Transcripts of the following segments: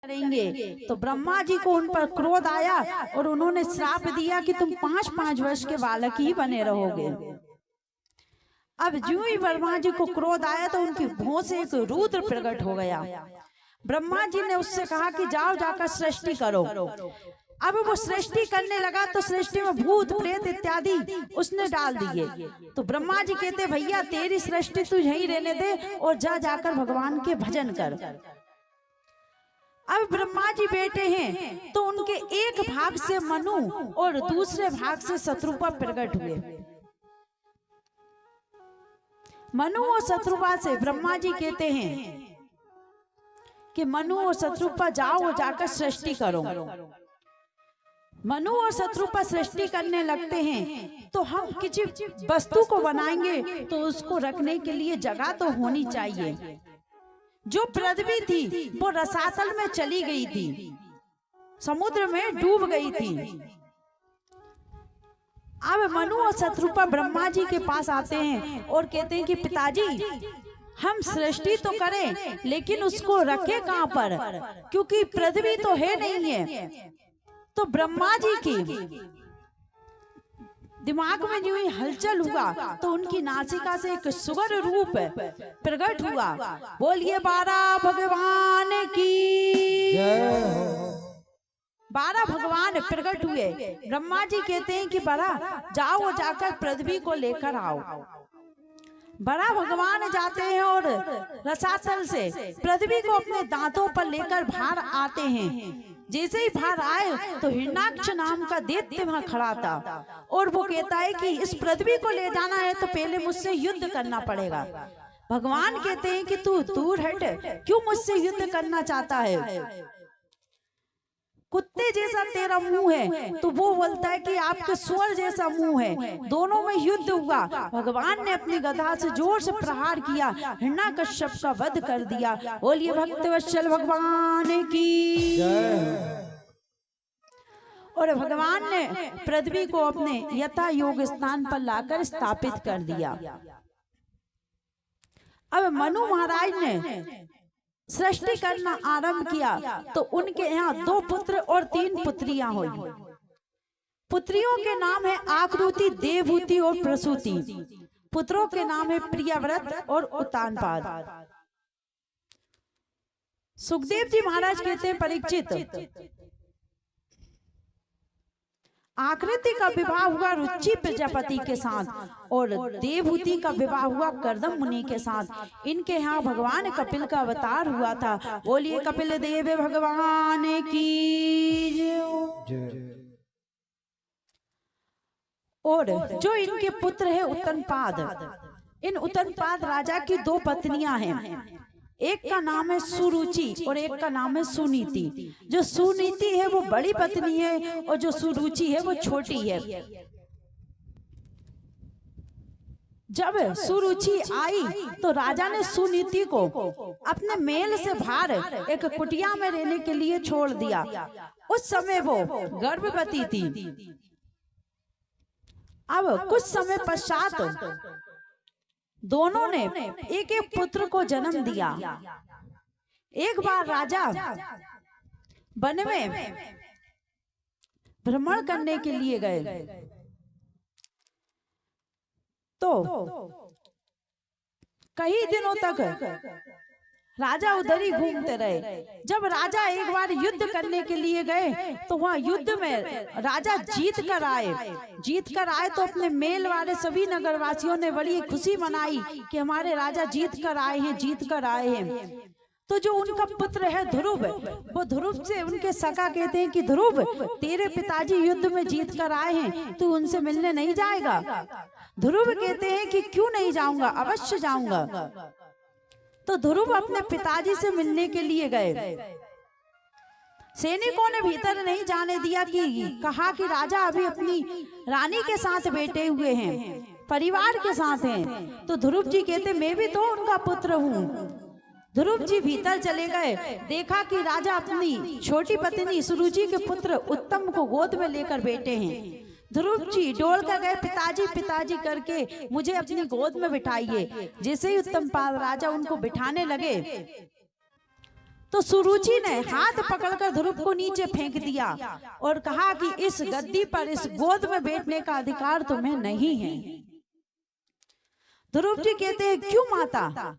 करेंगे। तो ब्रह्मा जी को उन पर क्रोध आया और उन्होंने श्राप दिया कि तुम 5-5 वर्ष के बालक ही बने रहोगे। अब जो ही ब्रह्मा जी को क्रोध आया तो उनकी भौं से एक रुद्र प्रकट हो गया। ब्रह्मा जी ने उससे कहा कि जाओ जाकर सृष्टि करो। अब वो सृष्टि करने लगा तो सृष्टि में भूत प्रेत इत्यादि उसने डाल दिए। तो ब्रह्मा जी कहते भैया तेरी सृष्टि तू यहीं रहने दे और जा जाकर भगवान के भजन कर। अब ब्रह्मा जी बेटे हैं तो उनके एक भाग से मनु और दूसरे भाग से शत्रुपा प्रकट हुए। मनु और शत्रुपा से ब्रह्मा जी कहते हैं कि मनु और शत्रुपा जाओ और जाकर सृष्टि करो। मनु और शत्रुपा सृष्टि करने लगते हैं तो हम किसी वस्तु को बनाएंगे तो उसको रखने के लिए जगह तो होनी चाहिए। जो पृथ्वी थी वो रसातल में चली गई थी, समुद्र में डूब गई थी। अब मनु और शत्रुपा ब्रह्मा जी के पास आते हैं और कहते हैं कि पिताजी हम सृष्टि तो करें लेकिन उसको रखे कहां पर, क्योंकि पृथ्वी तो है नहीं है। तो ब्रह्मा जी की दिमाग में जो ही हलचल हुआ तो उनकी नासिका से एक सुगर रूप प्रकट हुआ। बोलिए 12 भगवान की जय। 12 भगवान प्रकट हुए। ब्रह्मा जी कहते हैं कि बड़ा जाओ जाकर पृथ्वी को लेकर आओ। बड़ा भगवान जाते हैं और रसातल से पृथ्वी को अपने दांतों पर लेकर बाहर आते हैं। जैसे ही बाहर आए तो हिरण्याक्ष नाम का दैत्य वहां खड़ा था और वो कहता है कि इस पृथ्वी को ले जाना है तो पहले मुझसे युद्ध करना पड़ेगा। भगवान कहते हैं कि तू दूर हट, क्यों मुझसे युद्ध करना चाहता है? कुत्ते जैसा तेरा मुंह है। तो वो बोलता है कि आपके स्वर जैसा मुंह है। दोनों में युद्ध हुआ। भगवान ने अपनी गदा से जोर से प्रहार किया, हिरण्याकश्यप का वध कर दिया। बोलिए भक्तवत्सल भगवान की जय। और भगवान ने पृथ्वी को अपने यथा योग स्थान पर लाकर स्थापित कर दिया। अब मनु महाराज ने सृष्टि करना आरंभ किया तो उनके यहाँ 2 पुत्र और 3 पुत्रियां हुई। पुत्रियों के नाम है आकृति, देवहूति और प्रसूति। पुत्रों के नाम है प्रियव्रत और उत्तानपाद। सुखदेव जी महाराज कहते हैं परीक्षित आकृति का विवाह हुआ रुचि प्रजापति के साथ और देवहूति का विवाह हुआ कर्दम मुनि के साथ। इनके यहाँ भगवान कपिल का अवतार हुआ था। बोलिए कपिल देव भगवान की जय। और जो इनके पुत्र है उत्तनपाद, इन उत्तनपाद राजा की 2 पत्नियां हैं। एक का नाम है सुरुचि और एक का नाम है सुनीति। जो सुनीति है वो बड़ी पत्नी है और जो सुरुचि है वो छोटी है। जब सुरुचि आई तो राजा ने सुनीति को अपने महल से बाहर एक कुटिया में रहने के लिए छोड़ दिया। उस समय वो गर्भवती थी। अब कुछ समय पश्चात दोनों ने एक एक पुत्र को जन्म दिया। एक बार राजा वन में भ्रमण करने के लिए गए तो कई दिनों तक राजा उधर ही घूमते रहे। जब राजा एक बार युद्ध करने के लिए गए तो वहां युद्ध में राजा जीत कर आए तो अपने मेल वाले सभी नगरवासियों ने बड़ी खुशी मनाई कि हमारे राजा जीत कर आए हैं। तो जो उनका पुत्र है ध्रुव, वो ध्रुव से उनके सखा कहते हैं कि ध्रुव तेरे पिताजी युद्ध में जीत कर आए हैं, तू उनसे मिलने नहीं जाएगा? ध्रुव कहते हैं कि क्यों नहीं जाऊंगा, अवश्य जाऊंगा। तो ध्रुव अपने पिताजी से मिलने के लिए गए। सैनिकों ने भीतर नहीं जाने दिया कि कहा कि राजा अभी अपनी रानी के साथ बैठे हुए हैं, परिवार के साथ हैं। तो ध्रुव जी कहते मैं भी तो उनका पुत्र हूँ। ध्रुव जी भीतर चले गए, देखा कि राजा अपनी छोटी पत्नी सुरुचि के पुत्र उत्तम को गोद में लेकर बैठे हैं। ध्रुव जी डोल कर गए, पिताजी पिताजी करके मुझे अपनी गोद में बिठाइए। जैसे ही उत्तमपाद राजा उनको बिठाने लगे तो सुरुचि ने हाथ पकड़कर ध्रुव को नीचे फेंक दिया और कहा कि इस गद्दी पर, इस गोद में बैठने का अधिकार तुम्हें नहीं है। ध्रुव जी कहते हैं क्यों माता?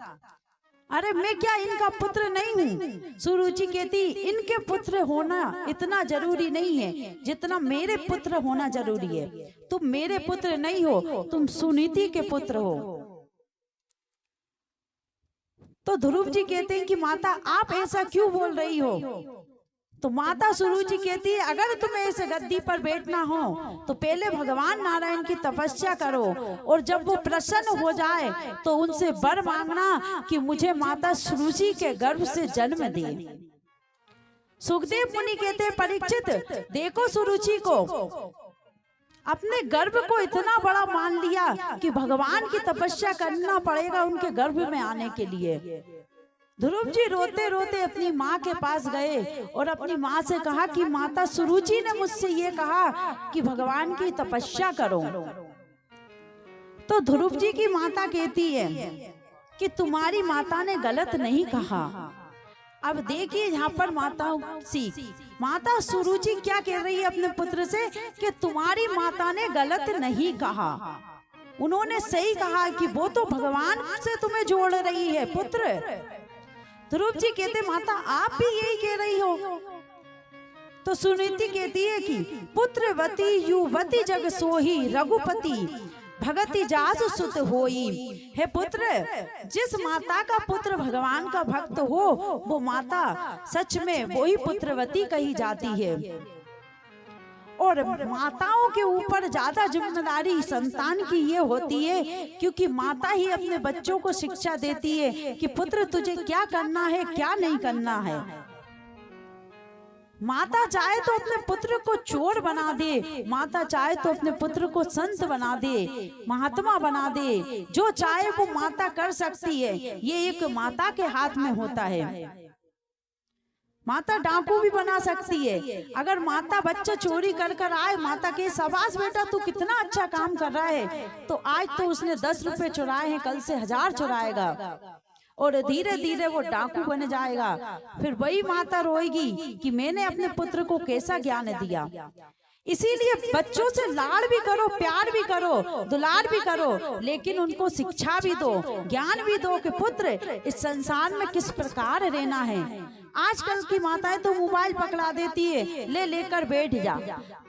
अरे मैं क्या इनका पुत्र नहीं हूँ? सुरुचि कहती इनके पुत्र होना इतना जरूरी नहीं है जितना मेरे पुत्र होना जरूरी है। तुम मेरे पुत्र नहीं हो, तुम सुनीति के पुत्र हो। तो ध्रुव जी कहते हैं कि माता आप ऐसा क्यों बोल रही हो? तो माता सुरुचि कहती है अगर तुम्हें इस गद्दी पर बैठना हो तो पहले भगवान नारायण की तपस्या करो और जब वो प्रसन्न हो जाए तो उनसे वर मांगना कि मुझे माता सुरुचि के गर्भ से जन्म दे। सुखदेव मुनि कहते हैं परीक्षित देखो सुरुचि को, अपने गर्भ को इतना बड़ा मान लिया कि भगवान की तपस्या करना पड़ेगा उनके गर्भ में आने के लिए। ध्रुव जी रोते रोते अपनी माँ के पास गए और अपनी माँ से कहा कि माता सुरुचि ने मुझसे ये कहा कि भगवान की तपस्या करो। तो ध्रुव जी की माता कहती है कि तुम्हारी माता ने गलत नहीं कहा। अब देखिए यहाँ पर माता सुरुचि क्या कह रही है अपने पुत्र से कि तुम्हारी माता ने गलत नहीं कहा, उन्होंने सही कहा कि वो तो भगवान से तुम्हें जोड़ रही है पुत्र। ध्रुव जी कहते माता आप भी यही कह रही हो। तो सुनीति कहती है कि पुत्रवती युवती जग सोही रघुपति भगति जासु सुत होई। हे पुत्र, जिस माता का पुत्र भगवान का भक्त हो वो माता सच में वही पुत्रवती कही जाती है। और माताओं के ऊपर ज्यादा जिम्मेदारी संतान की ये होती है क्योंकि माता ही अपने बच्चों को शिक्षा देती है कि पुत्र तुझे क्या करना है क्या नहीं करना है। माता चाहे तो अपने पुत्र को चोर बना दे, माता चाहे तो अपने पुत्र को संत बना दे, महात्मा बना दे, जो चाहे वो माता कर सकती है। ये एक माता के हाथ में होता है। माता डाकू भी बना सकती है। अगर माता बच्चा चोरी कर कर आए, माता के शाबाश बेटा तू कितना अच्छा काम कर रहा है, तो आज तो उसने 10 रुपए चुराए हैं, कल से 1000 चुराएगा और धीरे धीरे वो डाकू बन जाएगा। फिर वही माता रोएगी कि मैंने अपने पुत्र को कैसा ज्ञान दिया। इसीलिए बच्चों से लाड़ भी करो, प्यार भी करो, दुलार भी करो, लेकिन उनको शिक्षा भी दो, ज्ञान भी दो कि पुत्र इस संसार में किस प्रकार रहना है। आजकल की माताएं तो मोबाइल पकड़ा देती है, ले लेकर बैठ जा।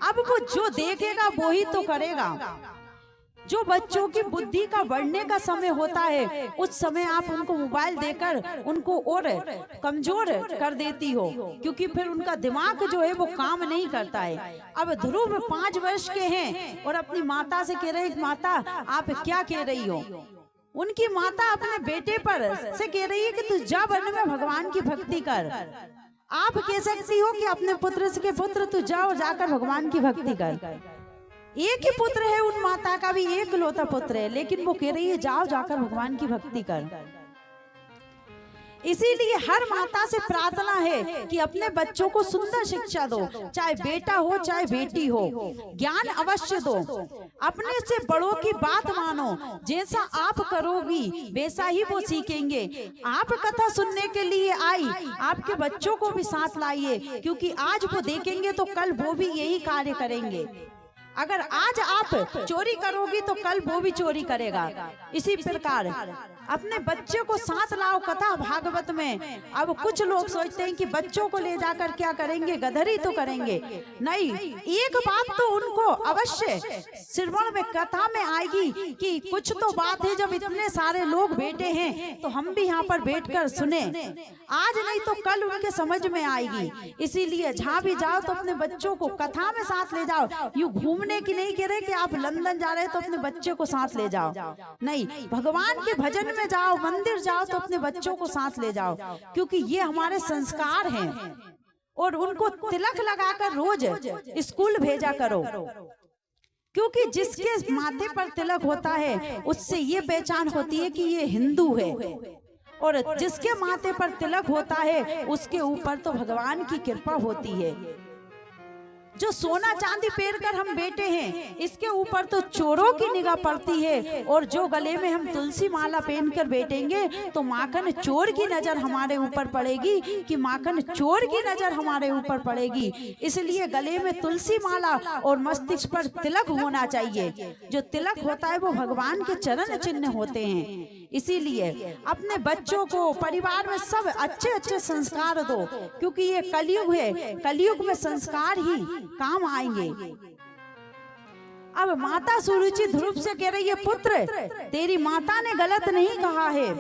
अब वो जो देखेगा वो ही तो करेगा। जो बच्चों की बुद्धि का बढ़ने का समय होता है उस समय आप उनको मोबाइल देकर उनको और कमजोर कर देती हो, क्योंकि फिर उनका दिमाग जो है वो काम नहीं करता है। अब ध्रुव 5 वर्ष के हैं और अपनी माता से कह रहे माता आप क्या कह रही हो। उनकी माता अपने बेटे पर से कह रही है कि तू जा वन में भगवान की भक्ति कर। आप कह सकती हो कि अपने पुत्र से के पुत्र तू जाओ जाकर भगवान की भक्ति कर। एक ही पुत्र है, उन माता का भी एक लौता पुत्र है, लेकिन वो कह रही है जाओ जाकर भगवान की भक्ति कर। इसीलिए हर माता से प्रार्थना है कि अपने बच्चों को सुंदर शिक्षा दो, चाहे बेटा हो चाहे बेटी हो, ज्ञान अवश्य दो, अपने से बड़ों की बात मानो, जैसा आप करोगी वैसा ही वो सीखेंगे। आप कथा सुनने के लिए आई, आपके बच्चों को भी साथ लाइए, क्योंकि आज वो देखेंगे तो कल वो भी यही कार्य करेंगे। अगर आज आप चोरी करोगी तो कल वो भी चोरी करेगा। इसी प्रकार अपने बच्चे को साथ लाओ कथा भागवत में। अब कुछ लोग सोचते हैं कि बच्चों को ले जाकर क्या करेंगे, गधरी तो करेंगे। नहीं, एक बात तो उनको अवश्य श्रवण में कथा में आएगी कि कुछ तो बात है, जब इतने सारे लोग बैठे हैं तो हम भी यहाँ पर बैठकर सुने। आज नहीं तो कल उनके समझ में आएगी। इसीलिए जहाँ भी जाओ तो अपने बच्चों को कथा में साथ ले जाओ। यूँ घूमने की नहीं कह रहे कि आप लंदन जा रहे तो अपने बच्चे को साथ ले जाओ, नहीं, भगवान के भजन में जाओ, मंदिर जाओ तो अपने बच्चों को साथ ले जाओ, क्योंकि ये हमारे संस्कार हैं। और उनको तिलक लगाकर रोज स्कूल भेजा करो, क्योंकि जिसके माथे पर तिलक होता है उससे ये पहचान होती है कि ये हिंदू है, और जिसके माथे पर तिलक होता है उसके ऊपर तो भगवान की कृपा होती है। जो सोना चांदी पहन कर हम बैठे हैं, इसके ऊपर तो चोरों की निगाह पड़ती है। और जो गले में हम तुलसी माला पहन कर बैठेंगे तो माखन चोर की नजर हमारे ऊपर पड़ेगी, कि माखन चोर की नजर हमारे ऊपर पड़ेगी। इसलिए गले में तुलसी माला और मस्तिष्क पर तिलक होना चाहिए। जो तिलक होता है वो भगवान के चरण चिन्ह होते हैं। इसीलिए अपने बच्चों को, परिवार में सब अच्छे अच्छे संस्कार दो, क्योंकि ये कलयुग है। कलयुग में संस्कार ही काम आएंगे। अब माता सुरुचि ध्रुव से कह रही है, पुत्र तेरी माता ने गलत नहीं कहा है,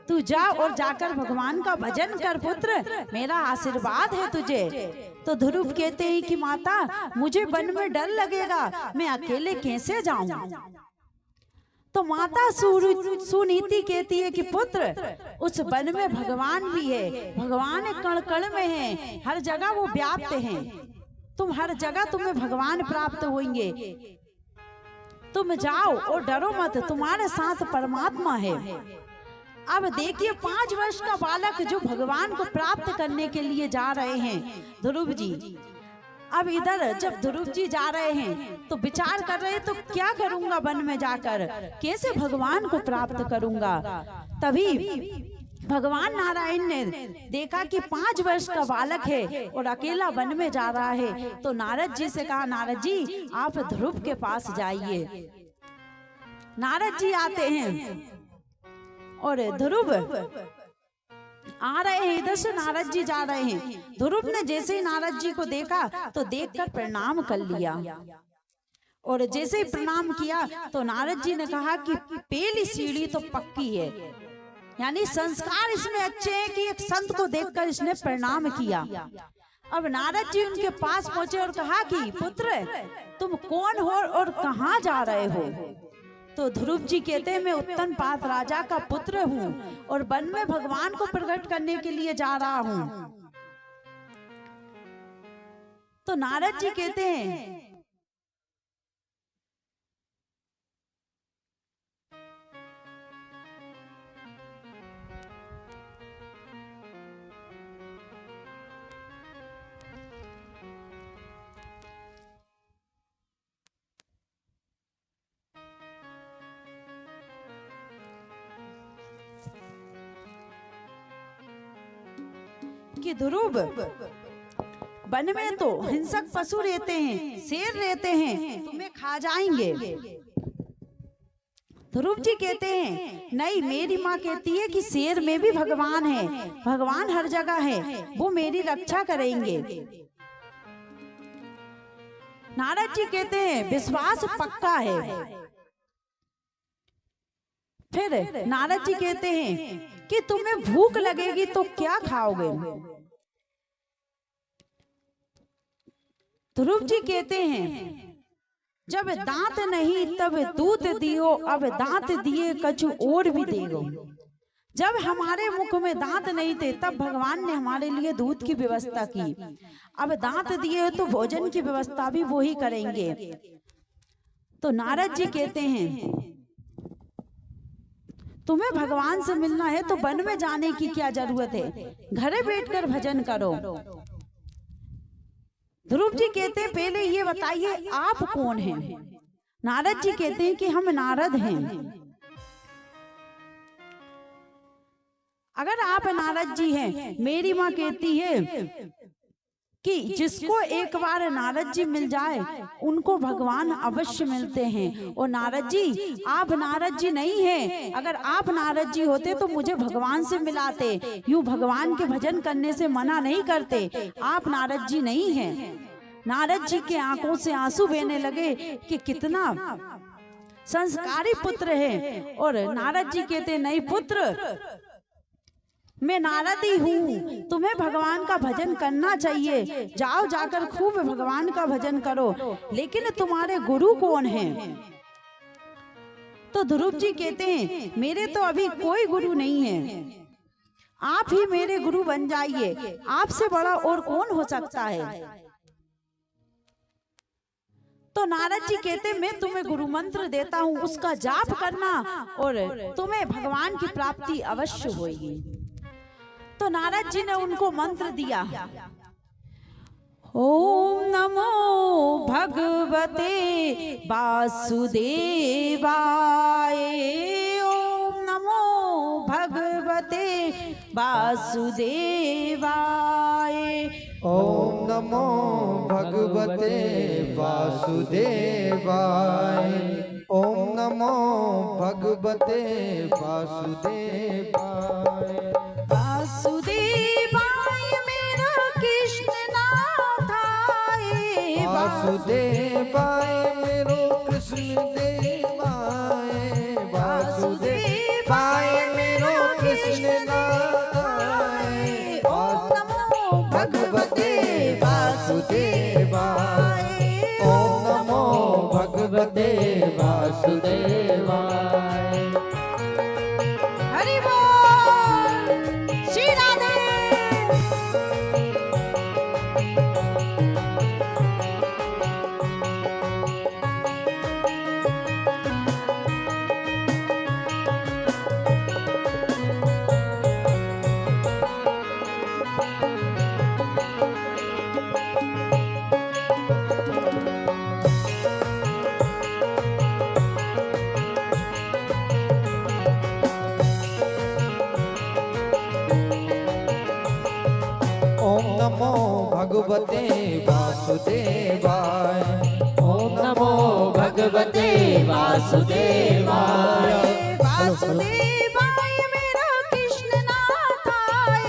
तू जा और जाकर भगवान का भजन कर पुत्र, मेरा आशीर्वाद है तुझे। तो ध्रुव कहते हैं कि माता मुझे वन में डर लगेगा, मैं अकेले कैसे जाऊं। तो माता सुनीति कहती है कि पुत्र उस वन में भगवान भी है, भगवान कण कण में है, हर जगह वो व्याप्त हैं। तुम हर जगह तुम्हें भगवान प्राप्त होंगे। तुम जाओ और डरो मत, तुम्हारे साथ परमात्मा है। अब देखिए 5 वर्ष का बालक जो भगवान को प्राप्त करने के लिए जा रहे हैं ध्रुव जी। अब इधर जब ध्रुव जी जा रहे हैं तो विचार कर रहे हैं, तो क्या करूंगा वन में जाकर, कैसे भगवान को प्राप्त करूंगा। तभी भगवान नारायण ने देखा कि 5 वर्ष का बालक है और अकेला वन में जा रहा है। तो नारद जी से कहा, नारद जी आप ध्रुव के पास जाइए। नारद जी आते हैं और ध्रुव आ रहे हैं, इधर से नारद जी जा रहे हैं। ध्रुव ने जैसे ही नारद जी को देखा तो देखकर प्रणाम कर लिया। और जैसे ही प्रणाम किया तो नारद जी ने कहा कि पहली सीढ़ी तो पक्की है, यानी संस्कार इसमें अच्छे हैं कि एक संत को देखकर इसने प्रणाम किया। अब नारद जी उनके पास पहुंचे और कहा कि पुत्र तुम कौन हो और कहाँ जा रहे हो। तो ध्रुव जी कहते हैं, मैं उत्तनपाद राजा का पुत्र हूँ और वन में भगवान को प्रकट करने के लिए जा रहा हूँ। तो नारद जी कहते हैं, कि ध्रुव वन में तो हिंसक पशु रहते हैं, शेर रहते हैं, तुम्हें खा जाएंगे। ध्रुव जी कहते हैं, नहीं मेरी माँ कहती है कि शेर में भी भगवान है, भगवान हर जगह है, वो मेरी रक्षा करेंगे। नारद जी कहते हैं विश्वास पक्का है। फिर नारद जी कहते हैं कि तुम्हें भूख लगेगी तो क्या खाओगे। ध्रुव जी कहते हैं जब दांत नहीं तब दूध दियो, अब दांत दिए कछु और भी देगो। जब हमारे मुख में दांत नहीं थे तब भगवान ने हमारे लिए दूध की व्यवस्था की, अब दांत दिए तो भोजन की व्यवस्था भी वो ही करेंगे। तो नारद जी कहते हैं तुम्हें भगवान से मिलना है तो वन में जाने की क्या जरूरत है, घरे बैठकर भजन करो। ध्रुव जी कहते हैं पहले ये बताइए आप कौन हैं। नारद जी कहते हैं कि हम नारद हैं। अगर आप नारद जी हैं, मेरी माँ कहती है कि जिसको एक बार नारद जी मिल जाए उनको भगवान अवश्य मिलते हैं। और नारद जी आप नारद जी नहीं हैं, अगर आप नारद जी होते तो मुझे भगवान से मिलाते, यूं भगवान के भजन करने से मना नहीं करते। आप नारद जी नहीं हैं। नारद जी के आंखों से आंसू बहने लगे कि कितना संस्कारी पुत्र है। और नारद जी कहते नहीं पुत्र मैं नारद ही हूँ, तुम्हें भगवान का भजन करना चाहिए, जाओ जाकर खूब भगवान का भजन करो, लेकिन तुम्हारे गुरु कौन हैं। तो ध्रुव जी कहते हैं मेरे तो अभी कोई गुरु नहीं है, आप ही मेरे गुरु बन जाइए, आपसे बड़ा और कौन हो सकता है। तो नारद जी कहते मैं तुम्हें गुरु मंत्र देता हूँ, उसका जाप करना और तुम्हें भगवान की प्राप्ति अवश्य होगी। तो नारद जी ने उनको मंत्र दिया, ओम नमो भगवते वासुदेवाय। ओम नमो भगवते वासुदेवाय। ओम नमो भगवते वासुदेवाय। ओम नमो भगवते वासुदेवाय। वासुदेवाय मेरा कृष्ण नाथाय। वासुदेवाय मेरो कृष्ण देवाय। वासुदेवाय मेरो कृष्ण नाथाय। ओम नमो भगवते वासुदेवाय। ओम नमो भगवते वासुदेवाय। हरि बोल श्री राधे। ओम नमो भगवते वासुदेवाय। ओम नमो भगवते वासुदेवाय। वासुदेवाय मेरा कृष्ण नाथाय।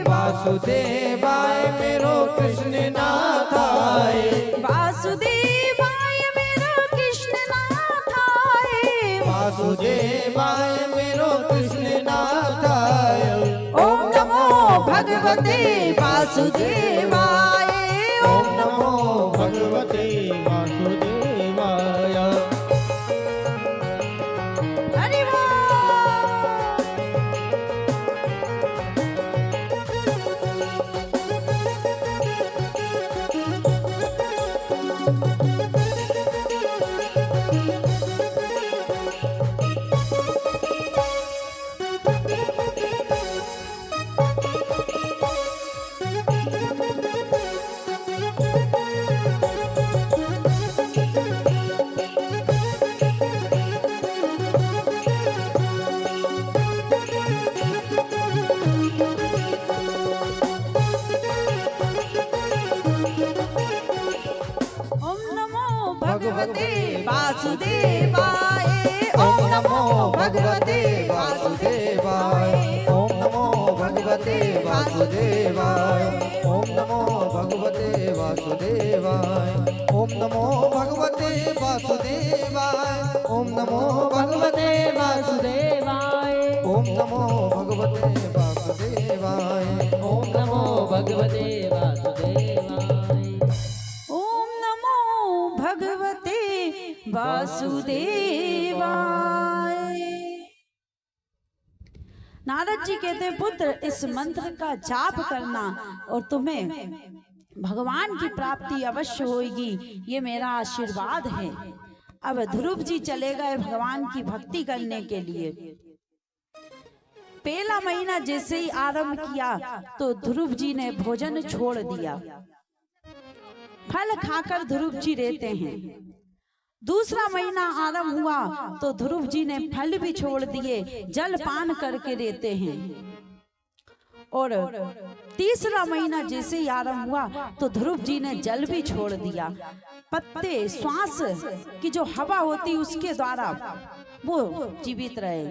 वासुदेवाय मेरो कृष्ण नाथाय। वासुदेवाय मेरा कृष्ण नाथाय। वासुदेवाय मेरो कृष्ण नाथाय। ओम नमो भगवते वासुदेवाय। ओम नमो भगवते वासुदेवाय। हरि बोल। भगवते वासुदेवाय। ओम नमो भगवते वासुदेवाय। ओम नमो भगवते वासुदेवाय। ओम नमो भगवते वासुदेवाय। ओम नमो भगवते वासुदेवाय। ओम नमो भगवते वासुदेवाय। ओम नमो भगवते वासुदेवाय। ओम नमो भगवते वासुदेवाय। ओम नमो भगवते वासुदेवाय। नारद जी कहते हैं, पुत्र इस मंत्र का जाप करना और तुम्हें भगवान की प्राप्ति अवश्य होगी, ये मेरा आशीर्वाद है। अब ध्रुव जी चले गए भगवान की भक्ति करने के लिए। पहला महीना जैसे ही आरंभ किया तो ध्रुव जी ने भोजन छोड़ दिया। फल खाकर ध्रुव जी रहते हैं। दूसरा महीना आरंभ हुआ तो ध्रुव जी ने फल भी छोड़ दिए, जल पान करके रहते हैं। और तीसरा महीना जैसे ही आरंभ हुआ तो ध्रुव जी ने जल भी छोड़ दिया। पत्ते श्वास की जो हवा होती उसके द्वारा वो जीवित रहे।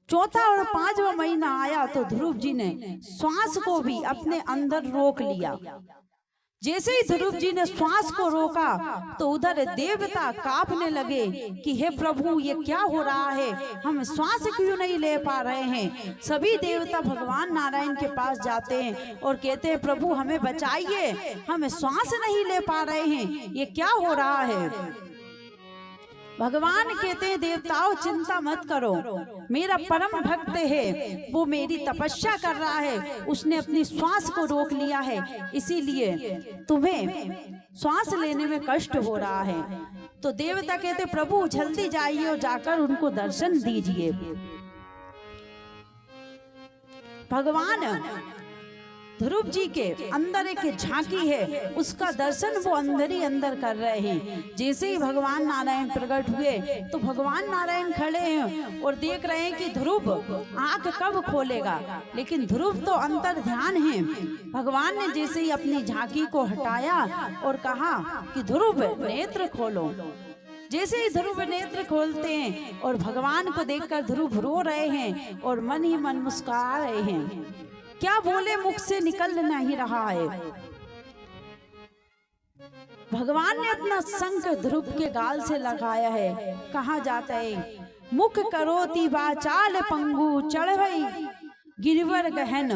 चौथा और पांचवा महीना आया तो ध्रुव जी ने श्वास को भी अपने अंदर रोक लिया। जैसे ही ध्रुव जी ने श्वास को रोका तो उधर देवता कांपने लगे कि हे प्रभु, ये क्या हो रहा है, हम श्वास क्यों नहीं ले पा रहे हैं। सभी देवता भगवान नारायण के पास जाते हैं और कहते हैं, प्रभु हमें बचाइए, हम श्वास नहीं ले पा रहे हैं, ये क्या हो रहा है। भगवान कहते हैं, देवताओं चिंता मत करो, मेरा परम भक्त है, वो मेरी तपस्या कर रहा है, उसने अपनी श्वास को रोक लिया है, इसीलिए तुम्हें श्वास लेने में कष्ट हो रहा है। तो देवता कहते, प्रभु जल्दी जाइए और जाकर उनको दर्शन दीजिए। भगवान ध्रुव जी के अंदर एक झांकी है, उसका दर्शन वो अंदर ही अंदर कर रहे हैं। जैसे ही भगवान नारायण प्रकट हुए तो भगवान नारायण खड़े हैं और देख रहे हैं कि ध्रुव आंख कब खोलेगा, लेकिन ध्रुव तो अंतर ध्यान है। भगवान ने जैसे ही अपनी झांकी को हटाया और कहा कि ध्रुव नेत्र खोलो। जैसे ही ध्रुव नेत्र खोलते हैं और भगवान को देखकर ध्रुव रो रहे हैं और मन ही मन मुस्कुरा रहे हैं। क्या बोले मुख से निकल नहीं रहा है। भगवान ने अपना शंख ध्रुव के गाल से लगाया है। कहा जाता है मुख करोति वाचाल पंगु चढ़वई गिरिवर गहन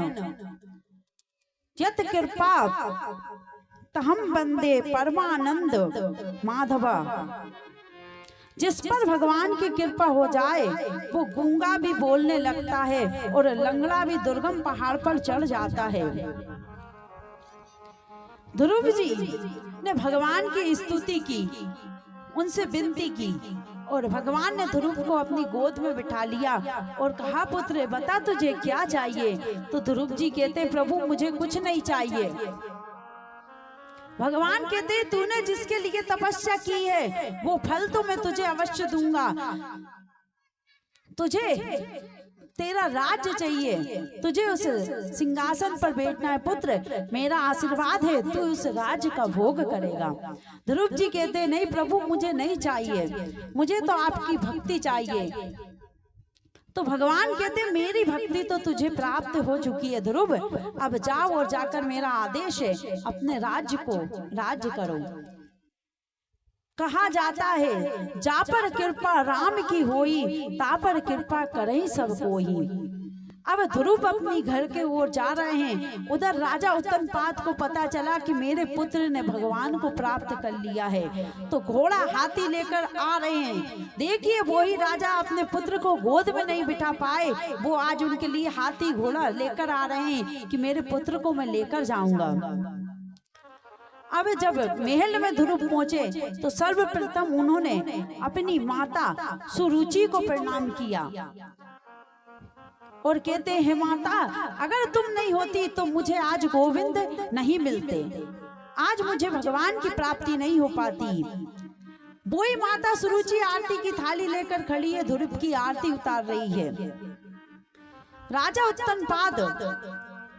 यत कृपा तहम बंदे परमानंद माधवा। जिस पर भगवान की कृपा हो जाए वो गूंगा भी बोलने लगता है और लंगड़ा भी दुर्गम पहाड़ पर चढ़ जाता है। ध्रुव जी ने भगवान की स्तुति की, उनसे विनती की और भगवान ने ध्रुव को अपनी गोद में बिठा लिया और कहा पुत्र बता तुझे क्या चाहिए। तो ध्रुव जी कहते प्रभु मुझे कुछ नहीं चाहिए। भगवान कहते तूने जिसके लिए तपस्या की है वो फल तो मैं तुझे अवश्य दूंगा। तुझे तेरा राज्य चाहिए, तुझे उस सिंहासन पर बैठना है पुत्र, मेरा आशीर्वाद है तू उस राज्य का भोग करेगा। ध्रुव जी कहते नहीं प्रभु मुझे नहीं चाहिए, मुझे तो आपकी भक्ति चाहिए। तो भगवान कहते मेरी भक्ति तो तुझे प्राप्त हो चुकी है ध्रुव, अब जाओ और जाकर मेरा आदेश है अपने राज्य को राज्य करो। कहा जाता है जा पर कृपा राम की होई ता पर कृपा करे सब कोई। अब ध्रुव अपनी घर के ओर जा रहे हैं। उधर राजा उत्तमपाद को पता चला कि मेरे पुत्र ने भगवान को प्राप्त कर लिया है, तो घोड़ा हाथी लेकर आ रहे हैं। देखिए वही राजा अपने पुत्र को गोद में नहीं बिठा पाए, वो आज उनके लिए हाथी घोड़ा लेकर आ रहे हैं कि मेरे पुत्र को मैं लेकर जाऊंगा। अब जब महल में ध्रुव पहुंचे तो सर्वप्रथम उन्होंने अपनी माता सुरुचि को प्रणाम किया और कहते हैं माता अगर तुम नहीं होती तो मुझे आज गोविंद नहीं मिलते, आज मुझे भगवान की प्राप्ति नहीं हो पाती। वही माता सुरुचि आरती की थाली लेकर खड़ी है, ध्रुव की आरती उतार रही है। राजा उत्तमपाद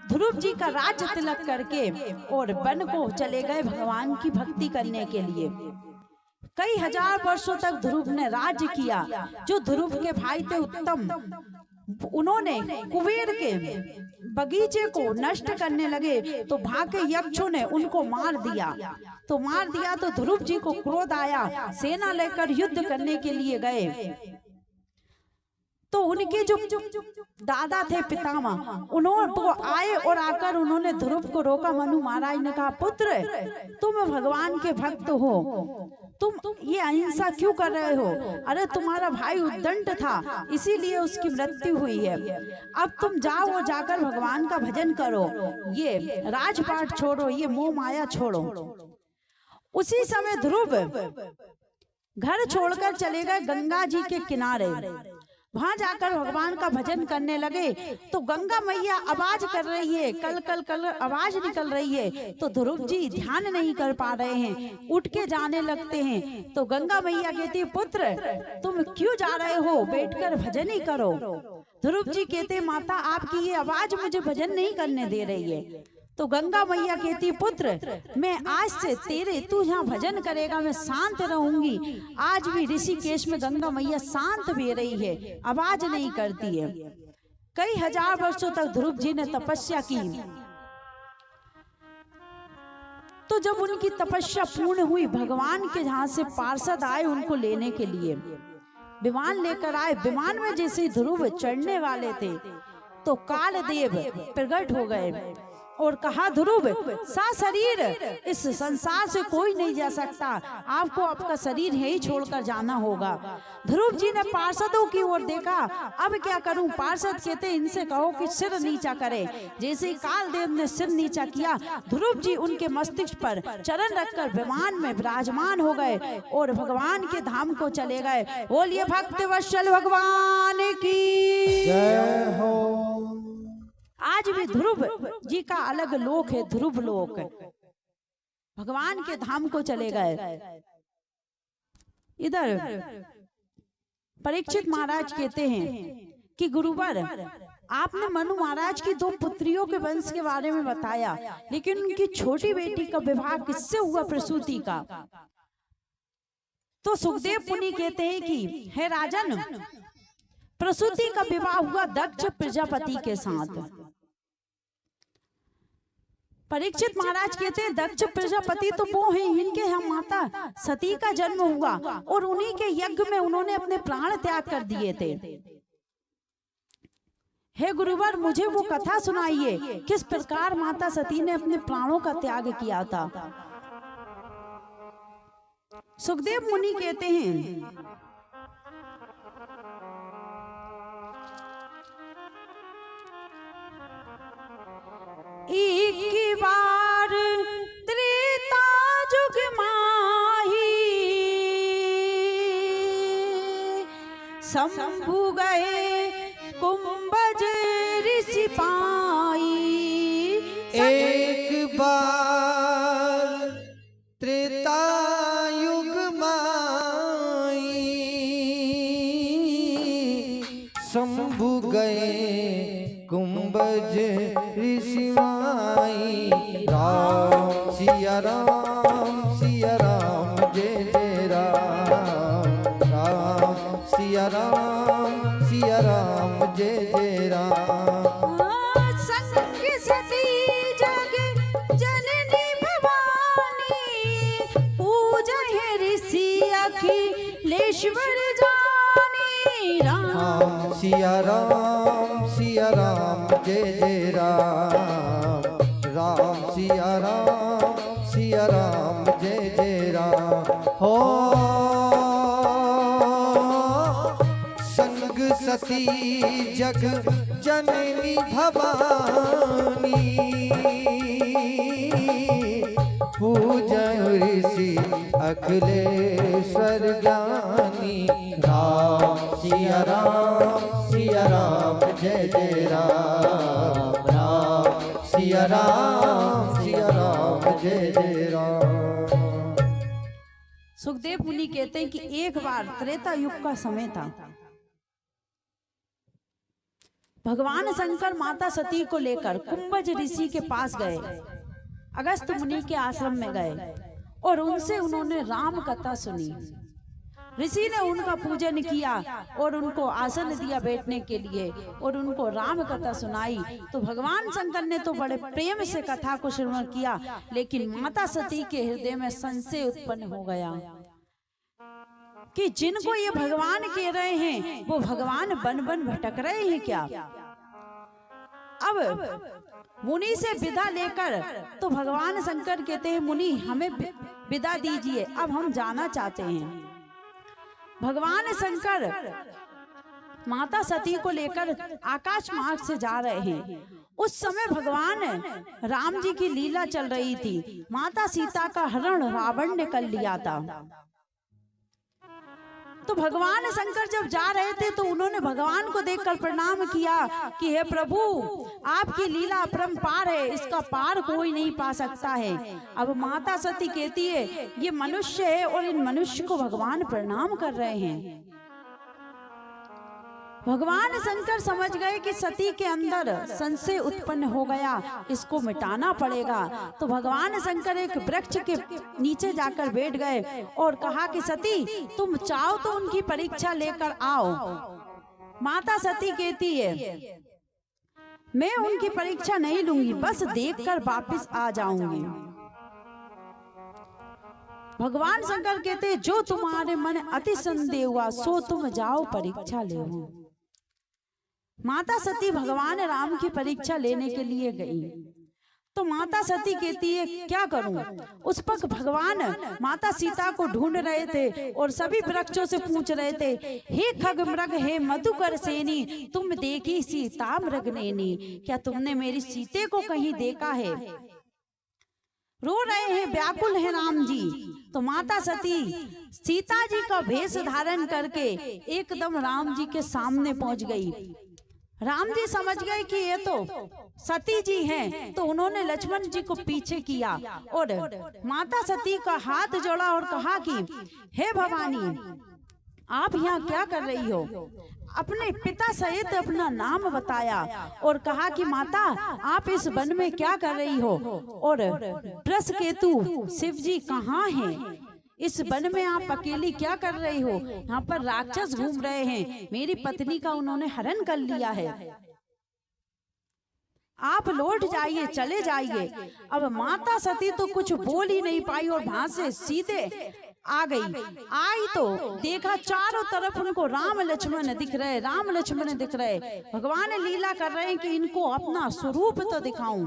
ध्रुव जी का राज्य तिलक करके और वन को चले गए भगवान की भक्ति करने के लिए। कई हजार वर्षों तक ध्रुव ने राज्य किया। जो ध्रुव के भाई थे उत्तम, उन्होंने कुबेर के बगीचे को नष्ट करने लगे तो भागे यक्षों ने उनको मार दिया। तो ध्रुव जी को क्रोध आया, सेना लेकर युद्ध करने के लिए गए। तो उनके जो दादा थे पितामह, उन्होंने वो आए और आकर उन्होंने ध्रुव को रोका। मनु महाराज ने कहा पुत्र तुम भगवान के भक्त हो, तुम ये अहिंसा क्यों कर रहे हो? अरे तुम्हारा भाई उद्दंड था इसीलिए उसकी मृत्यु हुई है। अब तुम जाओ और जाकर भगवान का भजन करो, ये राजपाट छोड़ो, ये मोह माया छोड़ो। उसी समय ध्रुव घर छोड़कर चले गए गंगा जी के किनारे। वहां जाकर भगवान का भजन करने लगे तो गंगा मैया आवाज कर रही है, कल कल कल आवाज निकल रही है। तो ध्रुव जी ध्यान नहीं कर पा रहे हैं, उठ के जाने लगते हैं। तो गंगा मैया कहती है पुत्र तुम क्यों जा रहे हो, बैठकर भजन ही करो। ध्रुव जी कहते माता आपकी ये आवाज मुझे भजन नहीं करने दे रही है। तो गंगा मैया कहती पुत्र मैं आज से तू यहाँ भजन करेगा, मैं शांत रहूंगी। आज भी ऋषिकेश में गंगा मैया शांत भी रही है, आवाज नहीं करती है। कई हजार वर्षों तक ध्रुव जी ने तपस्या की। तो जब उनकी तपस्या पूर्ण हुई, भगवान के यहाँ से पार्षद आए उनको लेने के लिए, विमान लेकर आए। विमान में जैसे ध्रुव चढ़ने वाले थे तो कालदेव प्रकट हो गए और कहा ध्रुव सा शरीर इस संसार से कोई नहीं जा सकता, आपको आपका शरीर यही छोड़कर जाना होगा। ध्रुव जी ने पार्षदों की ओर देखा, अब क्या करूं? पार्षद कहते इनसे कहो कि सिर नीचा करे। जैसे ही कालदेव ने सिर नीचा किया, ध्रुव जी उनके मस्तिष्क पर चरण रखकर विमान में विराजमान हो गए और भगवान के धाम को चले गए। बोलिए भक्त वत्सल भगवान की जय हो। आज भी ध्रुव जी का अलग लोक है, ध्रुव लोक। भगवान के धाम को चले गए। इधर परीक्षित महाराज कहते हैं कि गुरुवर, आपने मनु महाराज की 2 पुत्रियों के वंश के बारे में बताया, लेकिन उनकी छोटी बेटी का विवाह किससे हुआ, प्रसूति का? तो सुखदेव मुनि कहते हैं कि हे राजन, प्रसूति का विवाह हुआ दक्ष प्रजापति के साथ। परीक्षित महाराज कहते हैं दक्ष प्रजापति तो वो हैं, इनके यहाँ माता सती का जन्म हुआ और उन्हीं के यज्ञ में उन्होंने अपने प्राण त्याग कर दिए थे। हे गुरुवर, मुझे वो कथा सुनाइए, किस प्रकार माता सती ने अपने प्राणों का त्याग किया था। सुखदेव मुनि कहते हैं एक बार त्रेता जुग माही शंभु गए कुंभज ऋषि पाई। एक बार त्रेता युग माई शंभु गए कुंभज ऋषि माई। राम सिया राम सिया राम जय जय राम। राम सिया राम सिया राम जय जय राम। संग सती जग जननी भवानी पूजा है ऋषि अखिलेश्वर जानी। राम सिया राम जय जय राम। राम सिया राम जय जय राम। हो संग सती जग जननी भवानी पूजन ऋषि अखिलेश्वर ज्ञानी। राम सिया राम जय जय राम। राम सिया राम जय जय राम। सुखदेव मुनि कहते हैं कि एक बार त्रेता युग का समय था। भगवान शंकर माता सती को लेकर कुंभज ऋषि के पास गए, अगस्त मुनि के आश्रम में गए और उनसे उन्होंने राम कथा सुनी। ऋषि ने उनका पूजन किया और उनको आसन दिया बैठने के लिए और उनको राम कथा सुनाई। तो भगवान शंकर ने तो बड़े प्रेम से कथा को श्रवण किया, लेकिन माता सती के हृदय में संशय उत्पन्न हो गया कि जिनको ये भगवान कह रहे हैं वो भगवान बन बन भटक रहे हैं क्या। अब मुनि से विदा लेकर तो भगवान शंकर कहते हैं मुनि हमें विदा दीजिए, अब हम जाना चाहते हैं। भगवान शंकर माता सती को लेकर आकाश मार्ग से जा रहे हैं। उस समय भगवान राम जी की लीला चल रही थी। माता सीता का हरण रावण ने कर लिया था। तो भगवान शंकर जब जा रहे थे तो उन्होंने भगवान को देखकर प्रणाम किया कि हे प्रभु, आपकी लीला अपरंपार है, इसका पार कोई नहीं पा सकता है। अब माता सती कहती है ये मनुष्य है और इन मनुष्य को भगवान प्रणाम कर रहे हैं। भगवान शंकर समझ गए कि सती के अंदर संशय उत्पन्न हो गया, इसको मिटाना पड़ेगा। तो भगवान शंकर एक वृक्ष के नीचे जाकर बैठ गए और कहा कि सती तुम चाहो तो उनकी परीक्षा लेकर आओ। माता सती कहती है मैं उनकी परीक्षा नहीं लूंगी, बस देखकर वापस आ जाऊंगी। भगवान शंकर कहते जो तुम्हारे मन अति संदेह हुआ सो तुम जाओ परीक्षा ले। माता सती भगवान राम की परीक्षा लेने के लिए गई। तो माता सती कहती है क्या करूं। उस वक्त भगवान माता सीता को ढूंढ रहे थे और सभी वृक्षों से पूछ रहे थे हे खग मृग हे मधुकर सेनी तुम देखी सीता मृग नैनी, क्या तुमने मेरी सीते को कहीं देखा है। रो रहे हैं, व्याकुल है राम जी। तो माता सती सीता जी का भेष धारण करके एकदम राम जी के सामने पहुंच गई। राम जी समझ गए कि ये तो सती जी हैं, तो उन्होंने लक्ष्मण जी को पीछे किया और माता सती का हाथ जोड़ा और कहा कि हे भवानी, आप यहाँ क्या कर रही हो? अपने पिता सहित अपना नाम बताया और कहा कि माता, आप इस वन में क्या कर रही हो? और वृषकेतु शिव जी कहाँ हैं? इस वन में आप अकेली क्या कर रही हो? यहाँ पर राक्षस घूम रहे हैं, मेरी पत्नी का उन्होंने हरण कर लिया है, आप लौट जाइए, चले जाइए। अब माता सती तो कुछ बोल ही नहीं पाई और वहां से सीधे आ गई। आई तो देखा चारों तरफ उनको राम लक्ष्मण दिख रहे, राम लक्ष्मण दिख रहे। भगवान लीला कर रहे हैं कि इनको अपना स्वरूप तो दिखाऊं,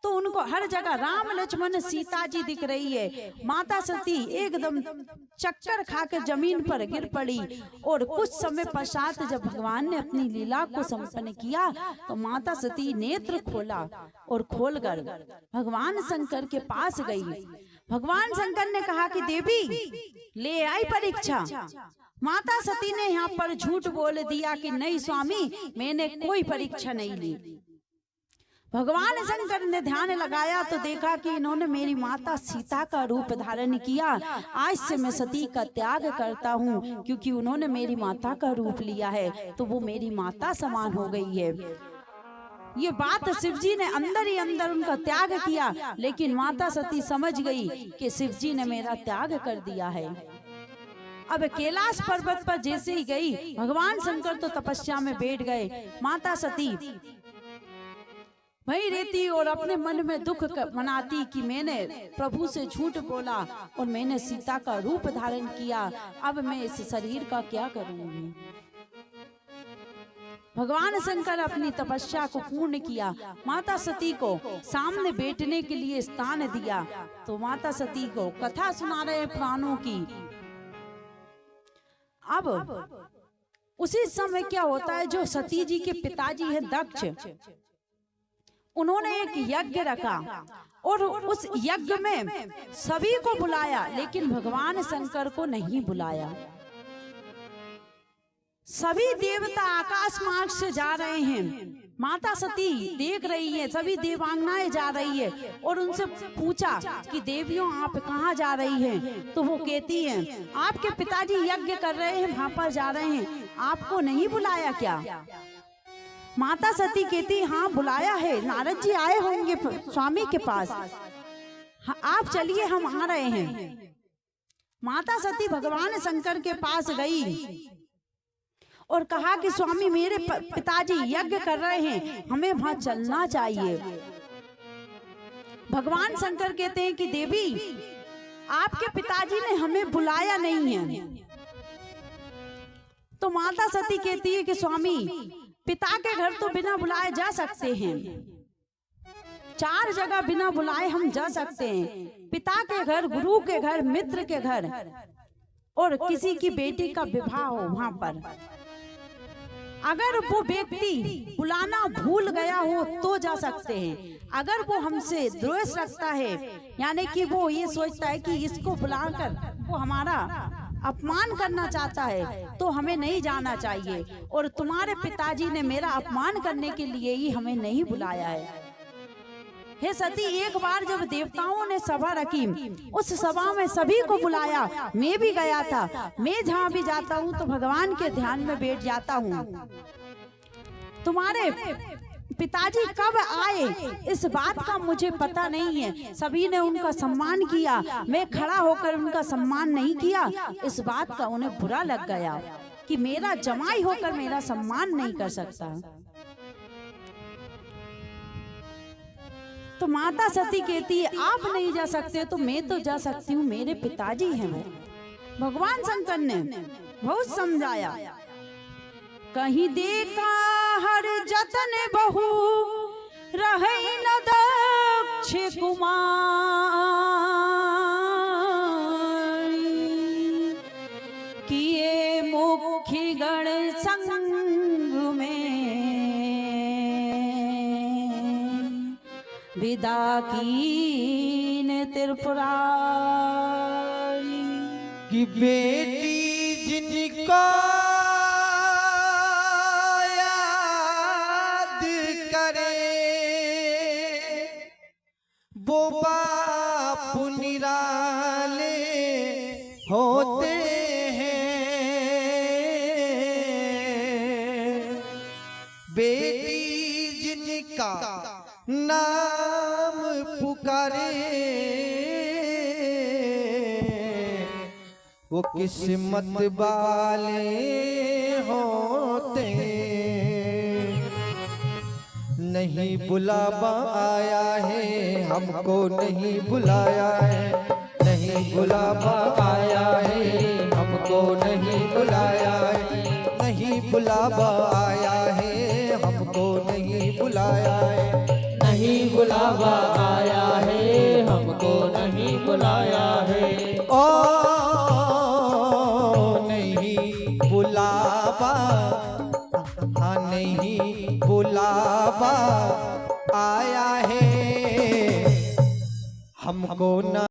तो उनको हर जगह राम लक्ष्मण सीता जी दिख रही है। माता सती एकदम चक्कर खाकर जमीन पर गिर पड़ी और कुछ समय पश्चात जब भगवान ने अपनी लीला को संपन्न किया तो माता सती नेत्र खोला और खोलकर भगवान शंकर के पास गई। भगवान शंकर ने कहा कि देवी ले आई परीक्षा। माता सती ने यहाँ पर झूठ बोल दिया कि नहीं स्वामी, मैंने कोई परीक्षा नहीं ली। भगवान शंकर ने ध्यान लगाया तो देखा कि इन्होंने मेरी माता सीता का रूप धारण किया। आज से मैं सती का त्याग करता हूँ, क्योंकि उन्होंने मेरी माता का रूप लिया है तो वो मेरी माता समान हो गई है। ये बात शिव जी ने अंदर ही अंदर उनका त्याग किया, लेकिन माता सती समझ गई कि शिव जी ने मेरा त्याग कर दिया है। अब कैलाश पर्वत पर जैसे ही गई, भगवान शंकर तो तपस्या में बैठ गए। माता सती वही रहती और अपने मन में दुख मनाती कि मैंने प्रभु से झूठ बोला और मैंने सीता का रूप धारण किया, अब मैं इस शरीर का क्या करूंगी। भगवान शंकर अपनी तपस्या को पूर्ण किया, माता सती को सामने बैठने के लिए स्थान दिया, तो माता सती को कथा सुना रहे प्राणों की। अब उसी समय क्या होता है, जो सती जी के पिताजी है दक्ष, उन्होंने एक यज्ञ रखा और उस यज्ञ में सभी को बुलाया, लेकिन भगवान शंकर को नहीं बुलाया। सभी देवता आकाश मार्ग से जा रहे हैं, माता सती देख रही है, सभी देवांगनाएं जा रही है और उनसे पूछा कि देवियों आप कहाँ जा रही हैं? तो वो कहती हैं आपके पिताजी यज्ञ कर रहे हैं, वहां पर जा रहे हैं, आपको नहीं बुलाया क्या? माता सती कहती हाँ बुलाया है, नारद जी आए होंगे स्वामी के पास, आप चलिए हम आ रहे हैं। माता सती भगवान शंकर के पास गई और कहा कि स्वामी मेरे पिताजी यज्ञ कर रहे हैं, हमें वहां चलना चाहिए। भगवान शंकर कहते हैं कि देवी आपके पिताजी ने हमें बुलाया नहीं है। तो माता सती कहती है कि स्वामी पिता के घर तो बिना बुलाए जा सकते हैं, 4 जगह बिना बुलाए हम जा सकते हैं, पिता के घर, गुरु के घर, मित्र के घर और किसी की बेटी का विवाह हो वहां पर। अगर वो व्यक्ति बुलाना भूल गया हो तो जा सकते हैं, अगर वो हमसे द्वेष रखता है, यानी कि वो ये सोचता है कि इसको बुलाकर वो हमारा अपमान करना चाहता है, तो हमें नहीं जाना चाहिए। और तुम्हारे पिताजी ने मेरा अपमान करने के लिए ही हमें नहीं बुलाया है। हे सती, एक बार जब देवताओं ने सभा रखी, उस सभा में सभी को बुलाया, मैं भी गया था। मैं जहाँ भी जाता हूँ तो भगवान के ध्यान में बैठ जाता हूँ। तुम्हारे पिताजी कब आए इस बात का मुझे पता नहीं है, सभी ने उनका सम्मान किया, मैं खड़ा होकर उनका सम्मान नहीं किया। इस बात का उन्हें बुरा लग गया कि मेरा जमाई होकर मेरा सम्मान नहीं कर सकता। तो माता सती कहती है आप नहीं जा सकते तो मैं तो जा सकती हूँ, मेरे पिताजी हैं वो। भगवान शंकर ने बहुत समझाया, कहीं देखा हर जतन बहु रहे न दक्ष कुमार, किए मुखी गण संग में विदा कीन त्रिपुरारी। कि बेटी जिनका निराले होते हैं, बेटी जिनका नाम पुकारे वो किस्मत वाले होते। नहीं बुलावा आया है हमको, नहीं बुलाया है, नहीं बुलावा आया है हमको, नहीं बुलाया है, नहीं बुलावा आया है हमको, नहीं बुलाया है, नहीं बुलावा आया है हमको, नहीं बुलाया है। ओ नहीं बुलावा, हाँ नहीं बुलावा आया है हमको ना